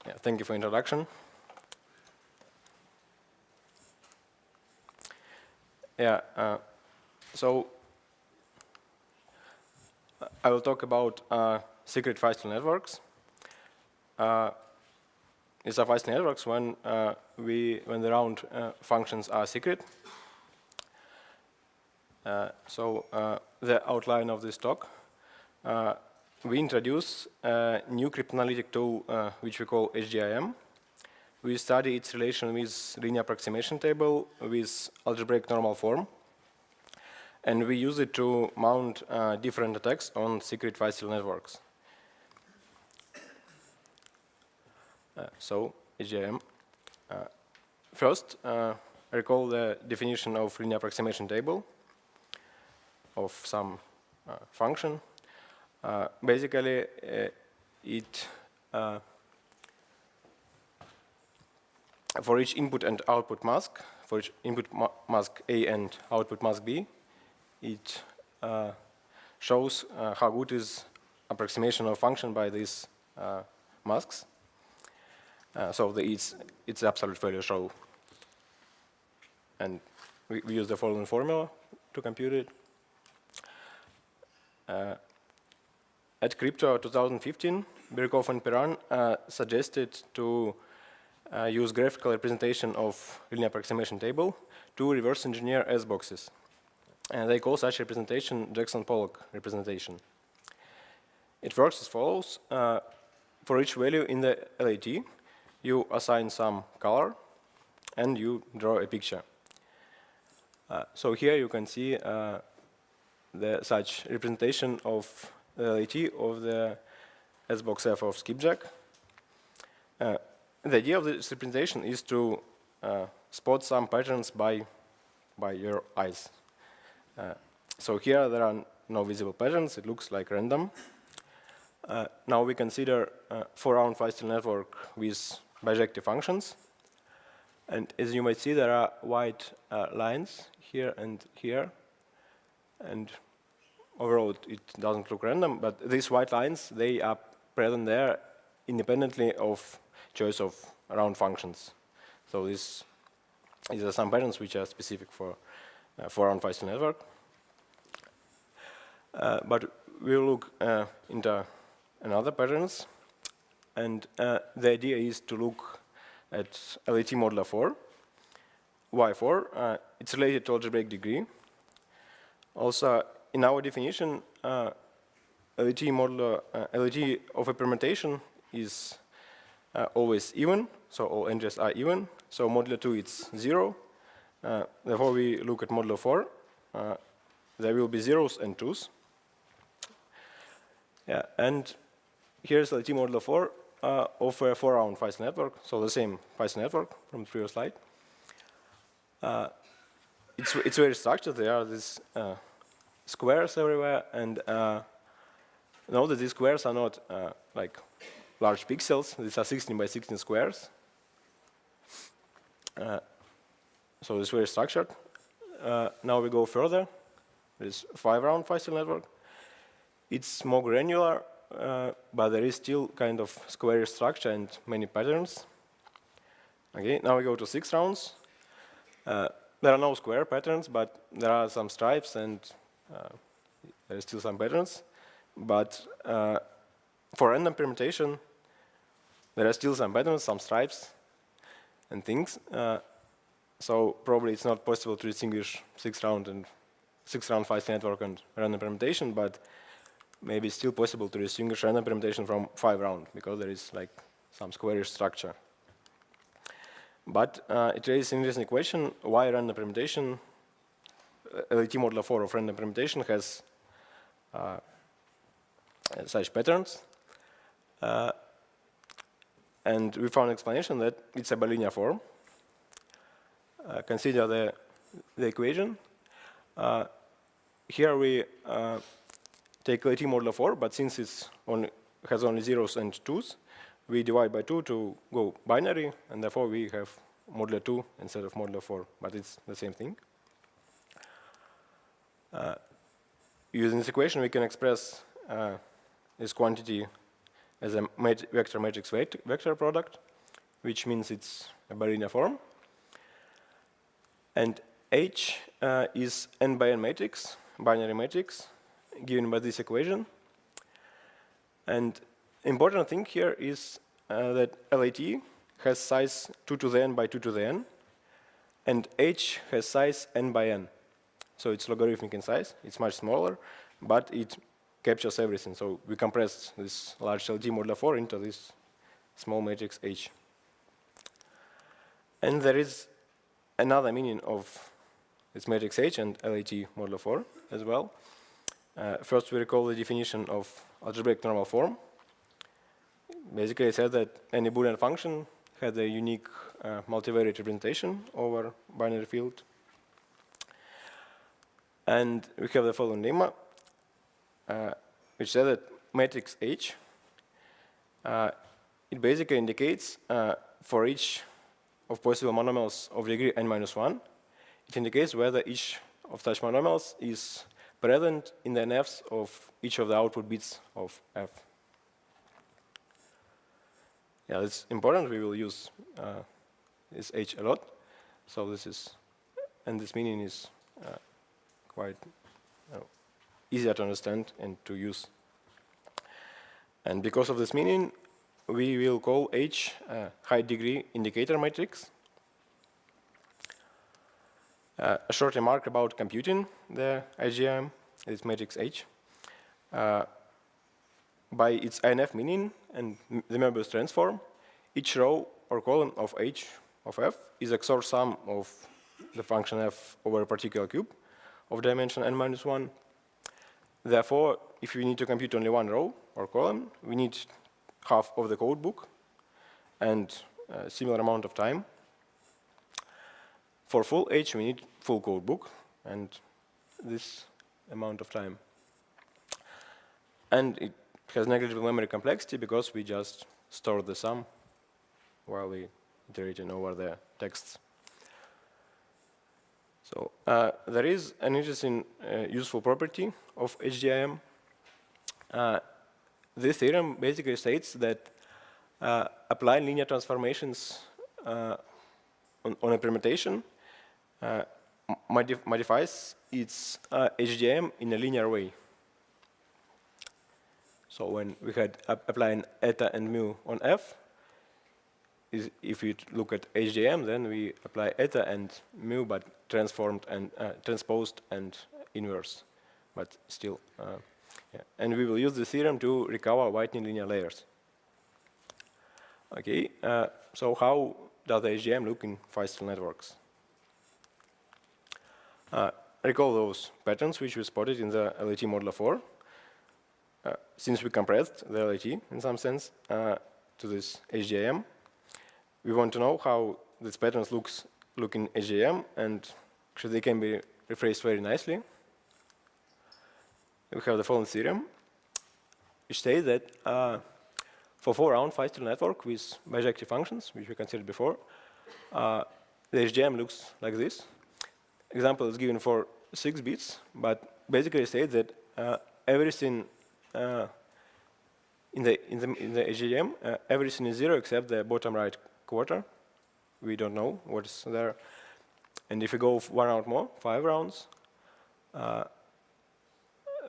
Yeah, thank you for introduction. Yeah, so I will talk about secret Feistel networks. These are Feistel networks when the round functions are secret. The outline of this talk. We introduce a new cryptanalytic tool which we call HDIM. We study its relation with linear approximation table with algebraic normal form. And we use it to mount different attacks on secret Feistel networks. HDIM. First, recall the definition of linear approximation table of some function. Basically, for each input and output mask, for each input mask A and output mask B, it shows how good is approximation of function by these masks. It's absolute value show. And we use the following formula to compute it. At Crypto 2015, Birkhoff and Perrin suggested to use graphical representation of linear approximation table to reverse engineer S boxes. And they call such representation Jackson-Pollock representation. It works as follows. For each value in the LAT, you assign some color and you draw a picture. So here you can see such representation of the LAT of the S-box F of skipjack. The idea of this representation is to spot some patterns by your eyes. So here there are no visible patterns. It looks like random. Now we consider 4-round Feistel network with bijective functions. And as you might see, there are white lines here and here. And overall, it doesn't look random. But these white lines, they are present there independently of choice of round functions. So these are some patterns which are specific for 4-round Feistel network. But we'll look into another patterns. And the idea is to look at LAT modulo 4. Why 4? It's related to algebraic degree. Also, in our definition, LAT of a permutation is always even, so all entries are even. So modulo 2 it's 0. Therefore, we look at modulo 4. There will be zeros and 2s. Yeah, and here's LAT modulo 4 of a 4-round Feistel network, so the same Feistel network from the previous slide. It's very structured. There are these squares everywhere, and note that these squares are not like large pixels. These are 16 by 16 squares. So it's very structured. Now we go further. There's 5-round Feistel network. It's more granular, but there is still kind of square structure and many patterns. Okay, now we go to 6 rounds. There are no square patterns, but there are some stripes and there are still some patterns. But for random permutation, there are still some patterns, some stripes and things. So probably it's not possible to distinguish 6-round Feistel network and random permutation, but maybe it's still possible to distinguish random permutation from 5-round because there is like some squarish structure. But it raises an interesting question: why random permutation? LAT modulo 4 of random permutation has such patterns, and we found an explanation that it's a bilinear form. Consider the equation. Here we take LAT modulo 4, but since it has only zeros and 2s, we divide by 2 to go binary, and therefore we have modulo 2 instead of modulo 4, but it's the same thing. Using this equation, we can express this quantity as a vector matrix vector product, which means it's a bilinear form. And H is n by n matrix, binary matrix, given by this equation. And important thing here is that LAT has size 2 to the n by 2 to the n, and H has size n by n. So it's logarithmic in size. It's much smaller, but it captures everything. So we compress this large LT modulo 4 into this small matrix H. And there is another meaning of this matrix H and LAT modulo 4 as well. First, we recall the definition of algebraic normal form. Basically, it said that any Boolean function had a unique multivariate representation over binary field. And we have the following lemma, which says that matrix H, it basically indicates for each of possible monomials of degree n minus 1, it indicates whether each of such monomials is present in the NFs of each of the output bits of F. Yeah, it's important. We will use this H a lot. So this is, and this meaning is quite easier to understand and to use. And because of this meaning, we will call H a high degree indicator matrix. A short remark about computing the HDIM, this matrix H. By its ANF meaning and the Möbius transform, each row or column of H of F is XOR sum of the function F over a particular cube of dimension n minus 1. Therefore, if we need to compute only one row or column, we need half of the code book and a similar amount of time. For full H, we need full code book and this amount of time. And it has negligible memory complexity because we just store the sum while we iterating over the texts. So there is an interesting useful property of HDIM. This theorem basically states that applying linear transformations on a permutation modifies its HDIM in a linear way. So when we had applying eta and mu on F, if we look at HDIM, then we apply eta and mu, but transformed and transposed and inverse, but still. Yeah. And we will use the theorem to recover whitening linear layers. Okay, so how does the HDIM look in Feistel networks? Recall those patterns which we spotted in the LAT modulo 4. Since we compressed the LAT in some sense to this HDIM, we want to know how these patterns look in HDIM, and actually they can be rephrased very nicely. We have the following theorem, which says that for 4-round Feistel network with bijective functions, which we considered before, the HDIM looks like this. Example is given for 6 bits, but basically it says that everything in the HDIM, everything is 0 except the bottom right quarter. We don't know what's there. And if we go 1 round more, 5 rounds,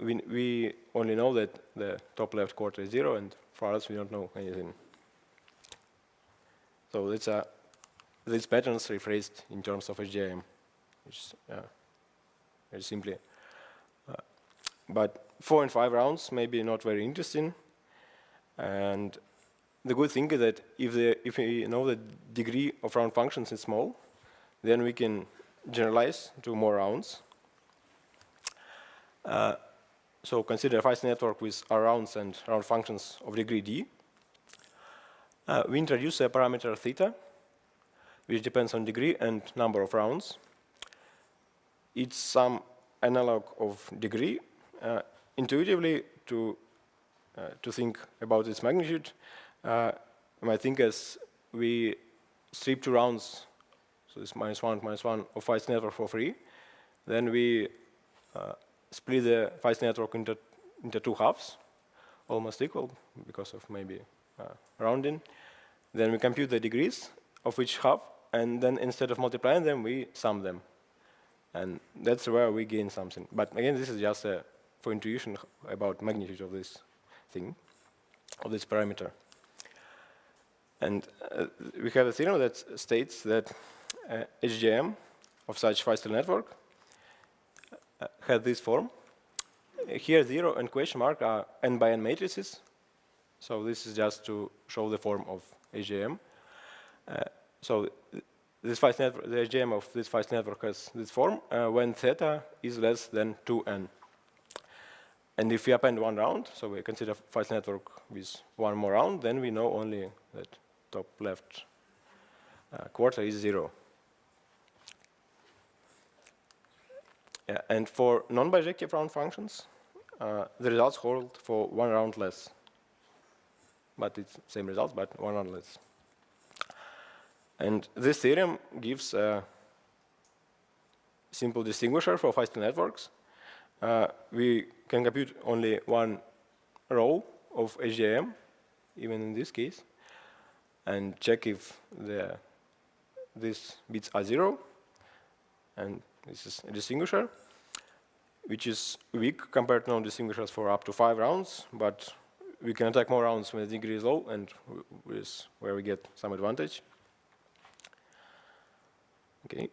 we only know that the top left quarter is 0, and for us we don't know anything. So it's these patterns rephrased in terms of HDIM, which is very simply. But 4 and 5 rounds may be not very interesting. And the good thing is that if we know the degree of round functions is small, then we can generalize to more rounds. So consider a Feistel network with R rounds and round functions of degree d. We introduce a parameter theta, which depends on degree and number of rounds. It's some analog of degree. Intuitively, to think about its magnitude, you might think as we strip 2 rounds, so this -1 of Feistel network for free, then we split the Feistel network into 2 halves almost equal because of maybe rounding. Then we compute the degrees of each half, and then instead of multiplying them, we sum them. And that's where we gain something. But again, this is just for intuition about magnitude of this thing, of this parameter. And we have a theorem that states that HDIM of such Feistel network has this form. Here, 0 and question mark are n by n matrices. So this is just to show the form of HDIM. So this Feistel network, the HDIM of this Feistel network has this form when theta is less than 2n. And if we append one round, so we consider Feistel network with one more round, then we know only that top left quarter is 0. Yeah, and for non-bijective round functions, the results hold for one round less. But it's same results, but one round less. And this theorem gives a simple distinguisher for Feistel networks. We can compute only one row of HDIM, even in this case, and check if these bits are 0. And this is a distinguisher, which is weak compared to non-distinguishers for up to 5 rounds, but we can attack more rounds when the degree is low, and is where we get some advantage. Okay.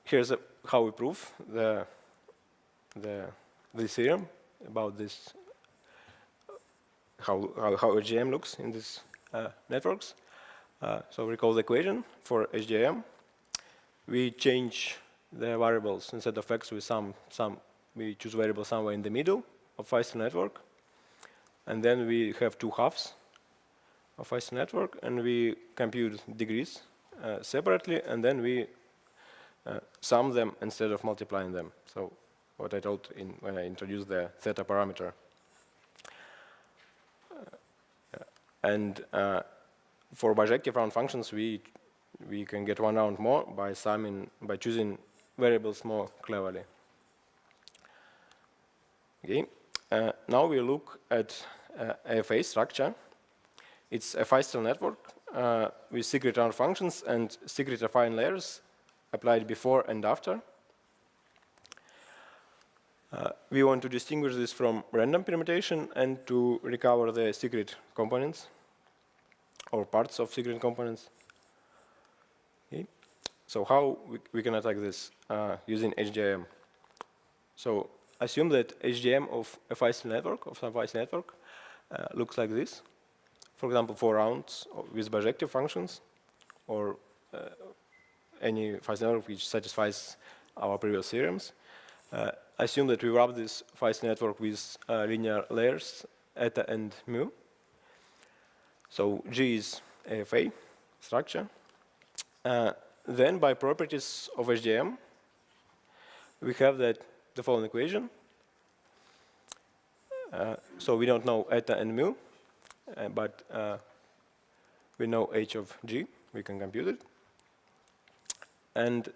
Here's how we prove this theorem about this, how HDIM looks in these networks. So recall the equation for HDIM. We change the variables instead of x with some we choose variable somewhere in the middle of Feistel network, and then we have two halves of Feistel network, and we compute degrees separately, and then we sum them instead of multiplying them. So what I told when I introduced the theta parameter. And for bijective round functions, we can get one round more by choosing variables more cleverly. Okay. Now we look at AFA structure. It's a Feistel network with secret round functions and secret affine layers applied before and after. We want to distinguish this from random permutation and to recover the secret components or parts of secret components. Okay. So how we can attack this using HDIM? So assume that HDIM of a Feistel network, of some Feistel network, looks like this. For example, 4 rounds with bijective functions, or any Feistel network which satisfies our previous theorems. Assume that we wrap this Feistel network with linear layers, eta and mu. So G is AFA structure. Then by properties of HDIM, we have the following equation. So we don't know eta and mu, but we know h of G. We can compute it. And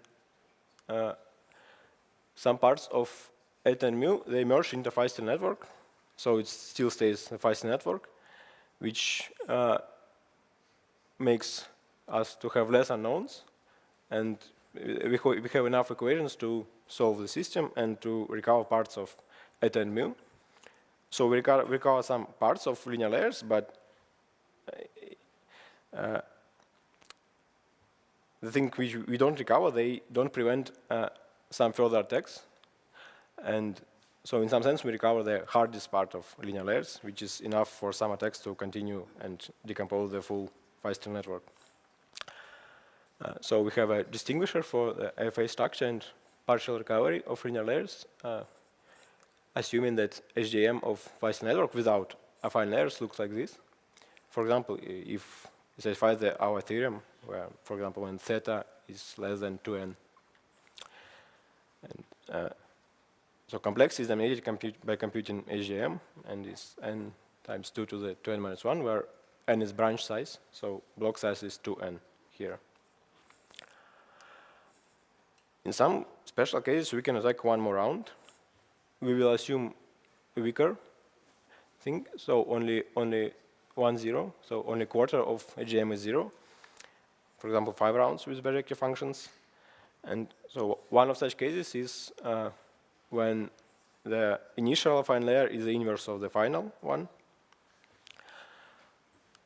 some parts of eta and mu, they merge into Feistel network. So it still stays a Feistel network, which makes us to have less unknowns. And we have enough equations to solve the system and to recover parts of eta and mu. So we recover some parts of linear layers, but the thing which we don't recover, they don't prevent some further attacks. And so in some sense, we recover the hardest part of linear layers, which is enough for some attacks to continue and decompose the full Feistel network. So we have a distinguisher for the AFA structure and partial recovery of linear layers, assuming that HDIM of Feistel network without affine layers looks like this. For example, if it satisfies our theorem, where, for example, when theta is less than 2n. And so complex is dominated by computing HDIM, and is n times 2 to the 2n minus 1, where n is branch size, so block size is 2n here. In some special cases, we can attack one more round. We will assume weaker thing. So only 1 0. So only quarter of HDIM is 0. For example, 5 rounds with bijective functions. And so one of such cases is when the initial affine layer is the inverse of the final one,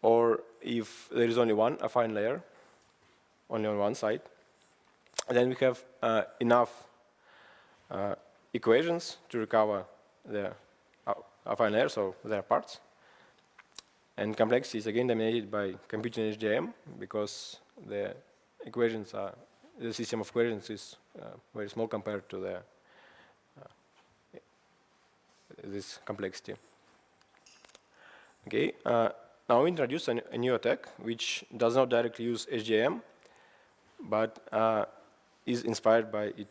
or if there is only one affine layer, only on one side, then we have enough equations to recover the affine layer, so their parts. And complexity is again dominated by computing HDIM because the equations are, the system of equations is very small compared to the this complexity. Okay, now we introduce a new attack which does not directly use HDIM, but is inspired by it.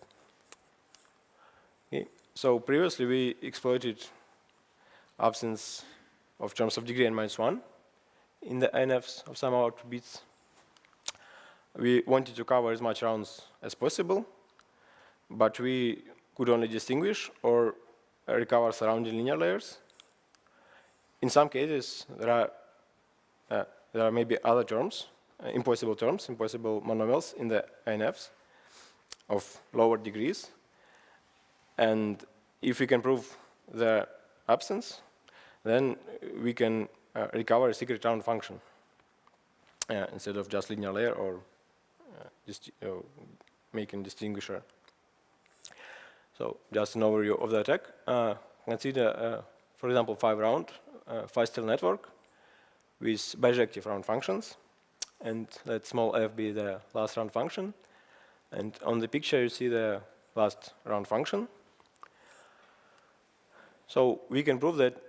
Okay. So previously we exploited absence of terms of degree n-1 in the ANFs of some output bits. We wanted to cover as much rounds as possible, but we could only distinguish or recover surrounding linear layers. In some cases, there are maybe other terms, impossible monomials in the ANFs of lower degrees. And if we can prove their absence, then we can recover a secret round function instead of just linear layer or making distinguisher. So just an overview of the attack. Consider, for example, 5-round Feistel network with bijective round functions, and let small f be the last round function. And on the picture, you see the last round function. So we can prove that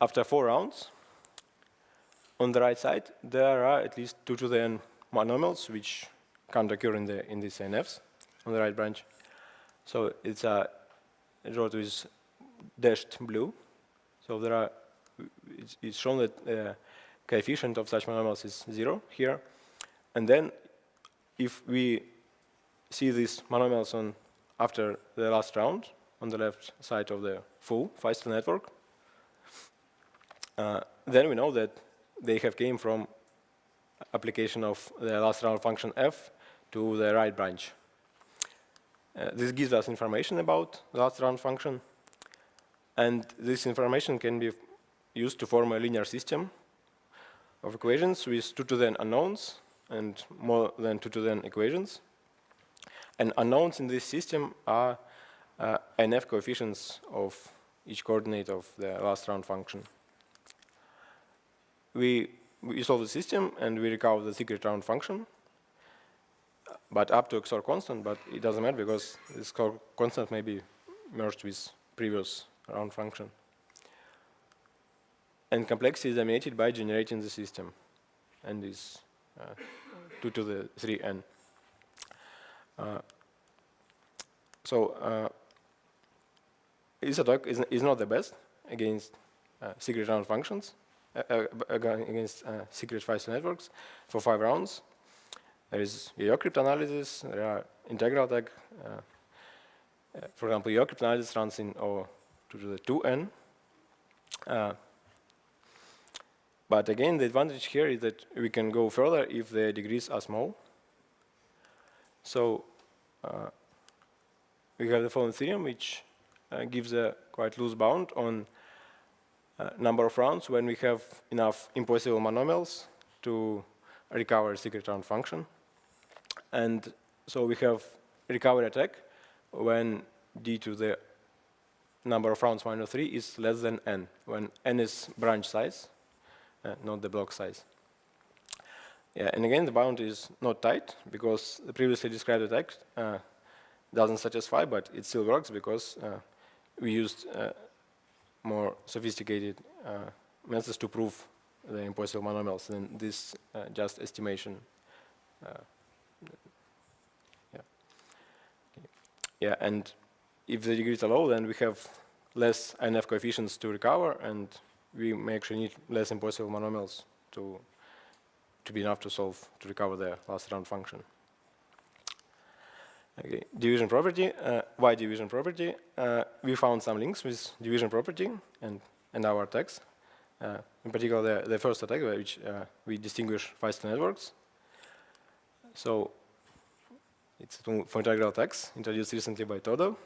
after 4 rounds, on the right side, there are at least 2 to the n monomials which can't occur in these ANFs on the right branch. So it's drawn with dashed blue. So there are, it's shown that the coefficient of such monomials is 0 here. And then if we see these monomials after the last round on the left side of the full Feistel network, then we know that they have came from application of the last round function f to the right branch. This gives us information about the last round function, and this information can be used to form a linear system of equations with 2 to the n unknowns and more than 2 to the n equations. And unknowns in this system are ANF coefficients of each coordinate of the last round function. We solve the system and we recover the secret round function, but up to XOR constant, but it doesn't matter because this constant may be merged with previous round function. And complexity is dominated by generating the system, and is 2 to the 3n. So this attack is not the best against secret round functions, against secret Feistel networks for 5 rounds. There is your cryptanalysis, there are integral attack. For example, your cryptanalysis runs in O2 to the 2n. But again, the advantage here is that we can go further if the degrees are small. So we have the following theorem, which gives a quite loose bound on number of rounds when we have enough impossible monomials to recover a secret round function. And so we have recovery attack when d to the number of rounds minus 3 is less than n, when n is branch size, not the block size. Yeah, and again, the bound is not tight because the previously described attack doesn't satisfy, but it still works because we used more sophisticated methods to prove the impossible monomials than this just estimation. Yeah, and if the degrees are low, then we have less ANF coefficients to recover, and we may actually need less impossible monomials to be enough to recover the last round function. Okay, division property. Why division property? We found some links with division property and our attacks. In particular, the first attack, which we distinguish Feistel networks. So it's for integral attacks introduced recently by Todo,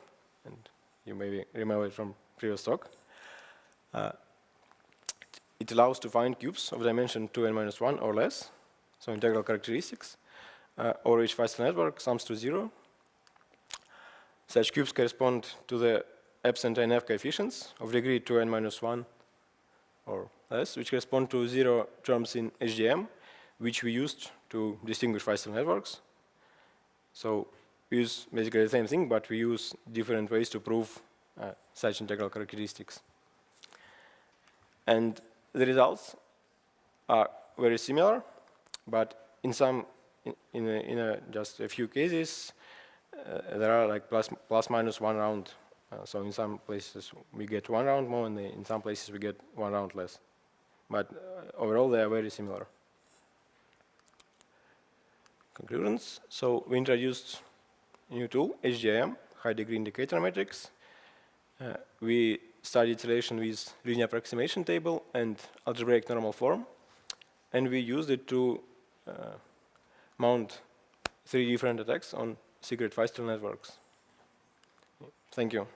and you maybe remember it from previous talk. It allows to find cubes of dimension 2n-1 or less, so integral characteristics, over which Feistel network sums to 0. Such cubes correspond to the absent ANF coefficients of degree 2n-1 or less, which correspond to 0 terms in HDIM, which we used to distinguish Feistel networks. So we use basically the same thing, but we use different ways to prove such integral characteristics. And the results are very similar, but in just a few cases, there are like plus minus 1 round. So in some places we get 1 round more, and in some places we get 1 round less. But overall, they are very similar. Conclusions. So we introduced a new tool, HDIM, high degree indicator matrix. We studied its relation with linear approximation table and algebraic normal form, and we used it to mount 3 different attacks on secret Feistel networks. Thank you.